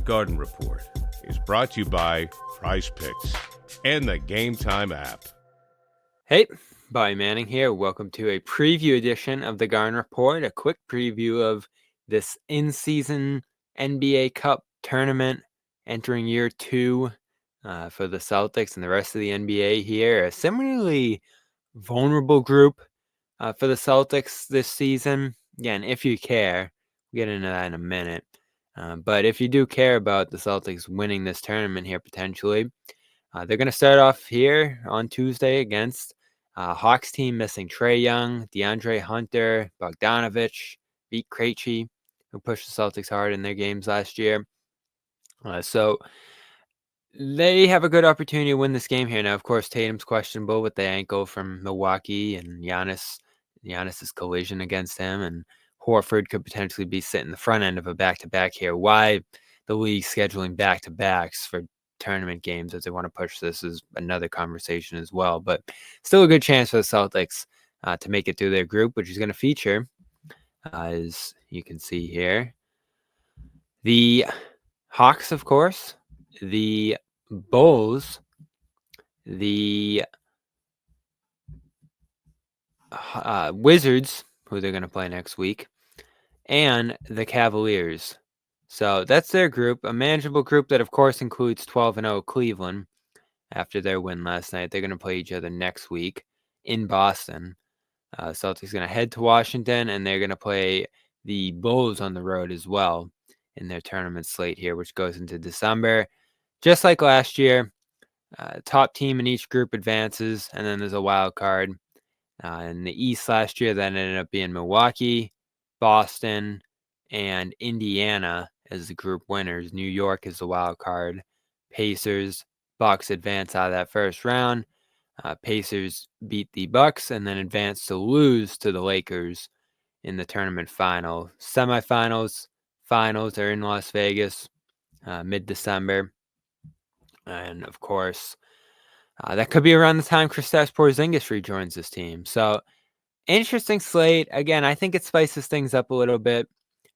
Garden Report is brought to you by Prize Picks and the Game Time app. Hey, Bobby Manning here. Welcome to a preview edition of the Garden Report, a quick preview of this in-season NBA Cup tournament entering year 2 for the Celtics and the rest of the NBA here. A similarly vulnerable group for the Celtics this season. Again, if you care, we'll get into that in a minute. But if you do care about the Celtics winning this tournament here potentially, they're going to start off here on Tuesday against Hawks team missing Trae Young, DeAndre Hunter, Bogdanovich, Vit Krejci, who pushed the Celtics hard in their games last year. So they have a good opportunity to win this game here. Now, of course, Tatum's questionable with the ankle from Milwaukee and Giannis's collision against him, and Horford could potentially be sitting the front end of a back-to-back here. Why the league scheduling back-to-backs for tournament games as they want to push this is another conversation as well, but still a good chance for the Celtics to make it through their group, which is going to feature, as you can see here, the Hawks, of course, the Bulls, the Wizards, who they're going to play next week, and the Cavaliers. So that's their group, a manageable group that, of course, includes 12-0 Cleveland after their win last night. They're going to play each other next week in Boston. Celtics going to head to Washington, and they're going to play the Bulls on the road as well in their tournament slate here, which goes into December. Just like last year, top team in each group advances, and then there's a wild card. In the East last year, that ended up being Milwaukee, Boston, and Indiana as the group winners. New York is the wild card. Pacers, Bucks advance out of that first round. Pacers beat the Bucks and then advance to lose to the Lakers in the tournament final. Semifinals, finals are in Las Vegas mid-December. And, of course, that could be around the time Kristaps Porzingis rejoins this team. So, interesting slate. Again, I think it spices things up a little bit.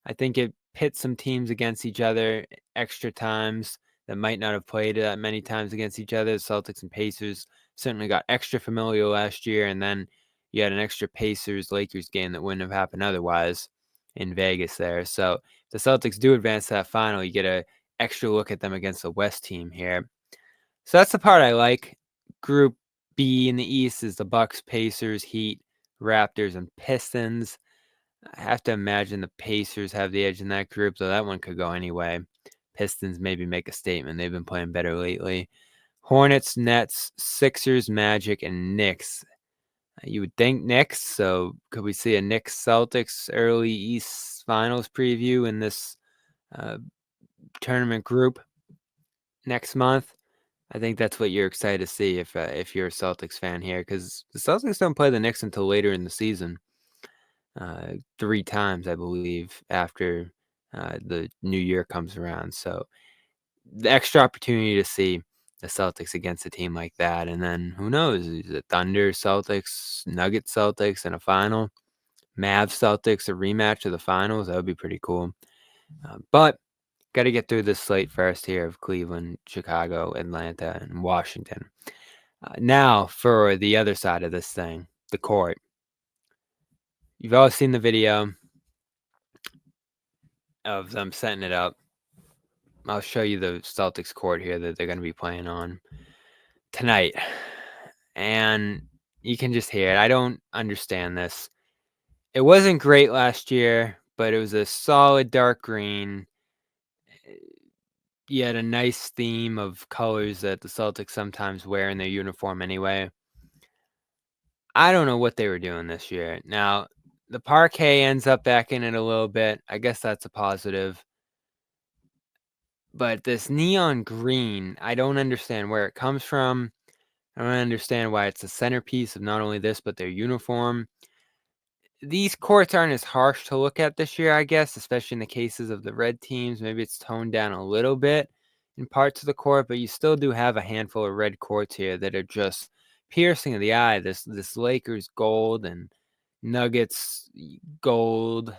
I think it pits some teams against each other extra times that might not have played that many times against each other. The Celtics and Pacers certainly got extra familiar last year, and then you had an extra Pacers-Lakers game that wouldn't have happened otherwise in Vegas there. So if the Celtics do advance to that final, you get an extra look at them against the West team here. So that's the part I like. Group B in the East is the Bucks, Pacers, Heat, Raptors, and Pistons. I have to imagine the Pacers have the edge in that group, though that one could go anyway. Pistons maybe make a statement. They've been playing better lately. Hornets, Nets, Sixers, Magic, and Knicks. You would think Knicks, so could we see a Knicks-Celtics early East Finals preview in this tournament group next month? I think that's what you're excited to see if you're a Celtics fan here, because the Celtics don't play the Knicks until later in the season. 3 times, I believe, after the new year comes around. So the extra opportunity to see the Celtics against a team like that. And then who knows, is it Thunder Celtics, Nuggets Celtics in a final, Mavs Celtics, a rematch of the finals? That would be pretty cool. But got to get through this slate first here of Cleveland, Chicago, Atlanta, and Washington. Now for the other side of this thing, the court. You've all seen the video of them setting it up. I'll show you the Celtics court here that they're going to be playing on tonight. And you can just hear it. I don't understand this. It wasn't great last year, but it was a solid dark green. You had a nice theme of colors that the Celtics sometimes wear in their uniform anyway. I don't know what they were doing this year. Now, the parquet ends up back in it a little bit. I guess that's a positive. But this neon green, I don't understand where it comes from. I don't understand why it's the centerpiece of not only this, but their uniform. These courts aren't as harsh to look at this year, I guess, especially in the cases of the red teams. Maybe it's toned down a little bit in parts of the court, but you still do have a handful of red courts here that are just piercing to the eye. This Lakers gold and Nuggets gold.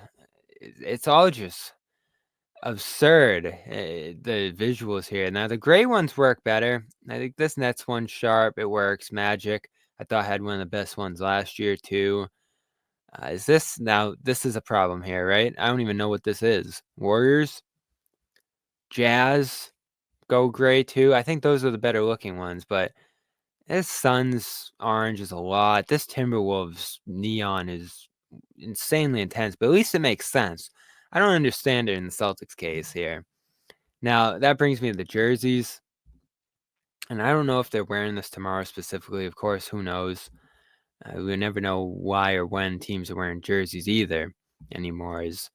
It's all just absurd, the visuals here. Now, the gray ones work better. I think this Nets one's sharp. It works. Magic, I thought, had one of the best ones last year, too. This is a problem here, right? I don't even know what this is. Warriors? Jazz? Go gray, too. I think those are the better looking ones, but this Suns orange is a lot. This Timberwolves neon is insanely intense, but at least it makes sense. I don't understand it in the Celtics case here. Now, that brings me to the jerseys. And I don't know if they're wearing this tomorrow specifically. Of course, who knows? We never know why or when teams are wearing jerseys either anymore, as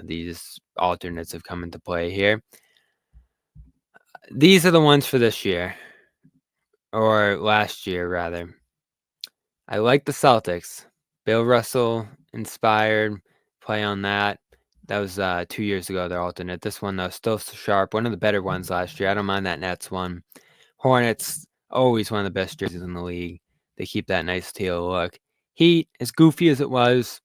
these alternates have come into play here. These are the ones for this year, or last year, rather. I like the Celtics. Bill Russell inspired play on that. That was 2 years ago, their alternate. This one, though, still sharp. One of the better ones last year. I don't mind that Nets one. Hornets, always one of the best jerseys in the league. They keep that nice teal look. Heat, as goofy as it was,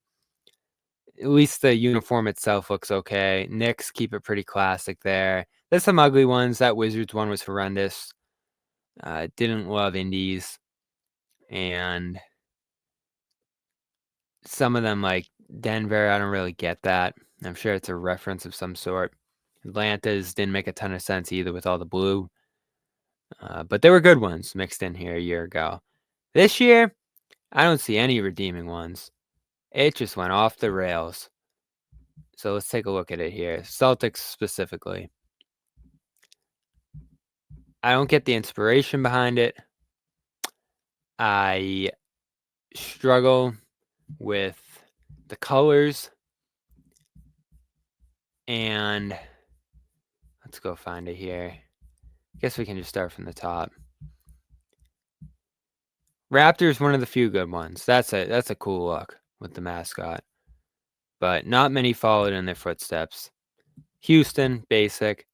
at least the uniform itself looks okay. Knicks keep it pretty classic there. There's some ugly ones. That Wizards one was horrendous. Didn't love Indies. And some of them, like Denver, I don't really get that. I'm sure it's a reference of some sort. Atlanta's didn't make a ton of sense either with all the blue. But there were good ones mixed in here a year ago. This year, I don't see any redeeming ones. It just went off the rails. So let's take a look at it here. Celtics specifically. I don't get the inspiration behind it. I struggle with the colors. And let's go find it here. I guess we can just start from the top. Raptors, one of the few good ones. That's a cool look with the mascot. But not many followed in their footsteps. Houston, basic.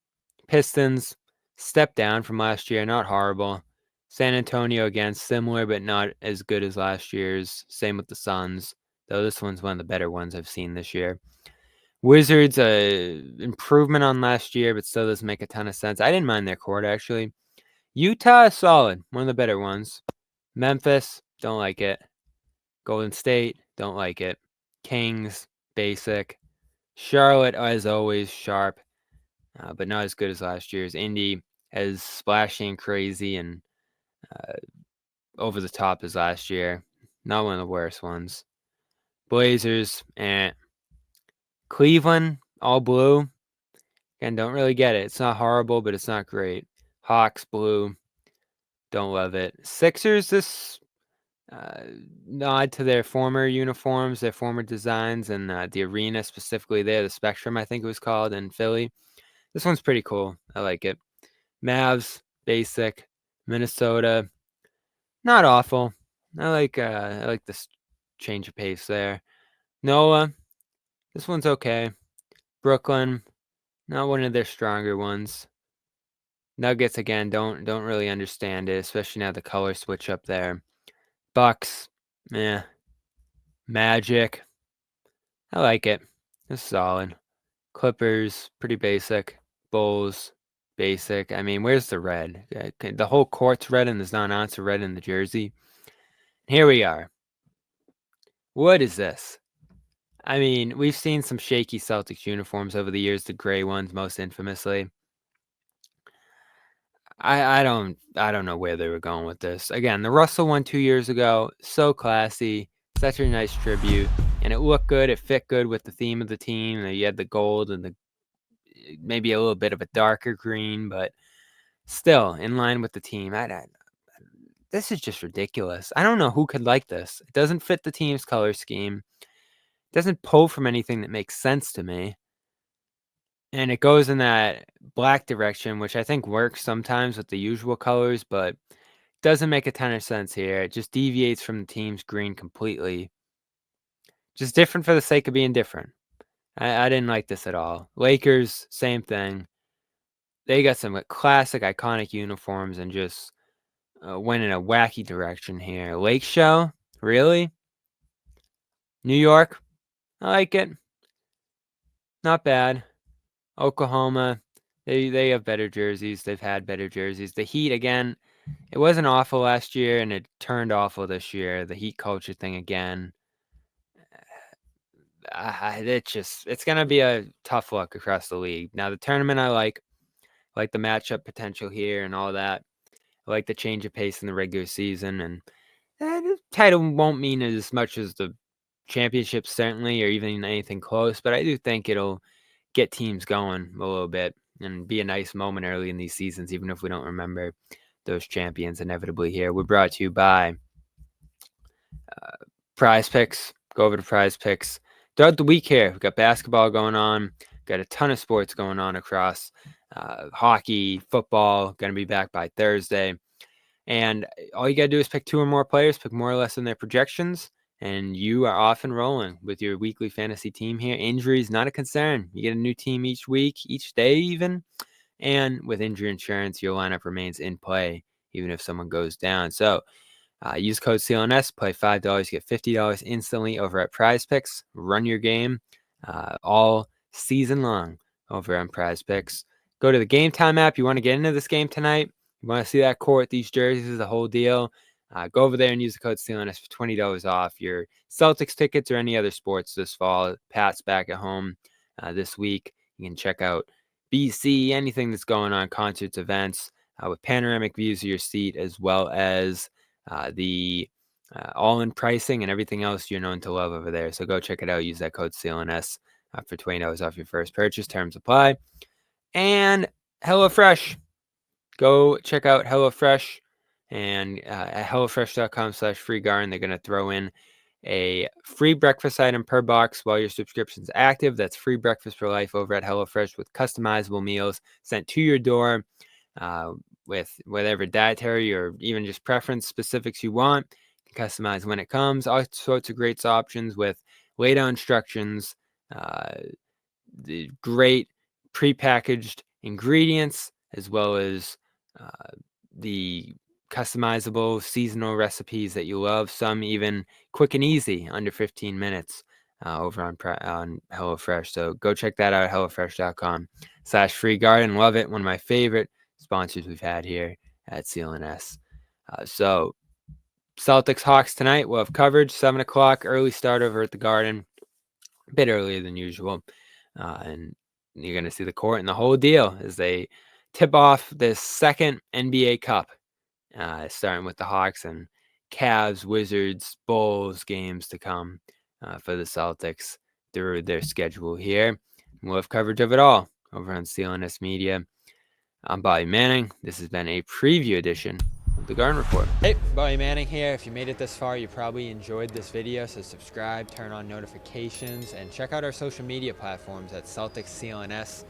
Pistons, step down from last year, not horrible. San Antonio, again, similar but not as good as last year's. Same with the Suns, though this one's one of the better ones I've seen this year. Wizards, improvement on last year, but still doesn't make a ton of sense. I didn't mind their court, actually. Utah, solid, one of the better ones. Memphis, don't like it. Golden State, don't like it. Kings, basic. Charlotte, as always, sharp, but not as good as last year's. Indy, as splashy and crazy and over the top as last year. Not one of the worst ones. Blazers, Cleveland, all blue. Again, don't really get it. It's not horrible, but it's not great. Hawks, blue. Don't love it. Sixers, this nod to their former uniforms, their former designs, and the arena specifically there, the Spectrum, I think it was called, in Philly. This one's pretty cool. I like it. Mavs, basic. Minnesota, not awful. I like this change of pace there. Noah, this one's okay. Brooklyn, not one of their stronger ones. Nuggets, again, don't really understand it, especially now the color switch up there. Bucks, Magic, I like it. It's solid. Clippers, pretty basic. Bulls, basic. I mean, where's the red? The whole court's red and there's not an ounce of red in the jersey. Here we are. What is this? I mean, we've seen some shaky Celtics uniforms over the years, the gray ones most infamously. I don't know where they were going with this. Again, the Russell one 2 years ago, so classy, such a nice tribute, and it looked good. It fit good with the theme of the team. You had the gold and the maybe a little bit of a darker green, but still in line with the team. This is just ridiculous. I don't know who could like this. It doesn't fit the team's color scheme. It doesn't pull from anything that makes sense to me. And it goes in that black direction, which I think works sometimes with the usual colors, but doesn't make a ton of sense here. It just deviates from the team's green completely. Just different for the sake of being different. I didn't like this at all. Lakers, same thing. They got some classic, iconic uniforms and just went in a wacky direction here. Lake Show, really? New York, I like it. Not bad. Oklahoma, they have better jerseys. They've had better jerseys. The Heat, again, it wasn't awful last year, and it turned awful this year. The Heat culture thing again. It's going to be a tough look across the league. Now, the tournament I like the matchup potential here and all that. I like the change of pace in the regular season, and the title won't mean as much as the championship, certainly, or even anything close, but I do think it'll get teams going a little bit and be a nice moment early in these seasons, even if we don't remember those champions inevitably here. We're brought to you by Prize Picks. Go over to Prize Picks. Throughout the week here, we've got basketball going on, got a ton of sports going on across hockey, football, going to be back by Thursday. And all you got to do is pick 2 or more players, pick more or less than their projections, and you are off and rolling with your weekly fantasy team here. Injuries, not a concern. You get a new team each week, each day even. And with injury insurance, your lineup remains in play, even if someone goes down. So use code CLNS, play $5, get $50 instantly over at Prize Picks. Run your game all season long over on Prize Picks. Go to the Game Time app. You want to get into this game tonight? You want to see that court, these jerseys, the whole deal? Go over there and use the code CLNS for $20 off your Celtics tickets or any other sports this fall. Pat's back at home this week. You can check out BC, anything that's going on, concerts, events, with panoramic views of your seat, as well as the all-in pricing and everything else you're known to love over there. So go check it out. Use that code CLNS for $20 off your first purchase. Terms apply. And HelloFresh. Go check out HelloFresh and at HelloFresh.com/freegarden. They're going to throw in a free breakfast item per box while your subscription is active. That's free breakfast for life over at HelloFresh with customizable meals sent to your door with whatever dietary or even just preference specifics you want. You can customize when it comes. All sorts of great options with laid out instructions, the great prepackaged ingredients, as well as the customizable seasonal recipes that you love. Some even quick and easy, under 15 minutes over on HelloFresh. So go check that out at HelloFresh.com/freegarden. Love it. One of my favorite sponsors we've had here at CLNS. So Celtics Hawks tonight. We'll have coverage 7 o'clock, early start over at the Garden, a bit earlier than usual. And you're going to see the court and the whole deal as they tip off this second NBA Cup, starting with the Hawks and Cavs, Wizards, Bulls games to come for the Celtics through their schedule here. We'll have coverage of it all over on CLNS Media. I'm Bobby Manning. This has been a preview edition of the Garden Report. Hey, Bobby Manning here. If you made it this far, you probably enjoyed this video, so subscribe, turn on notifications, and check out our social media platforms at Celtics CLNS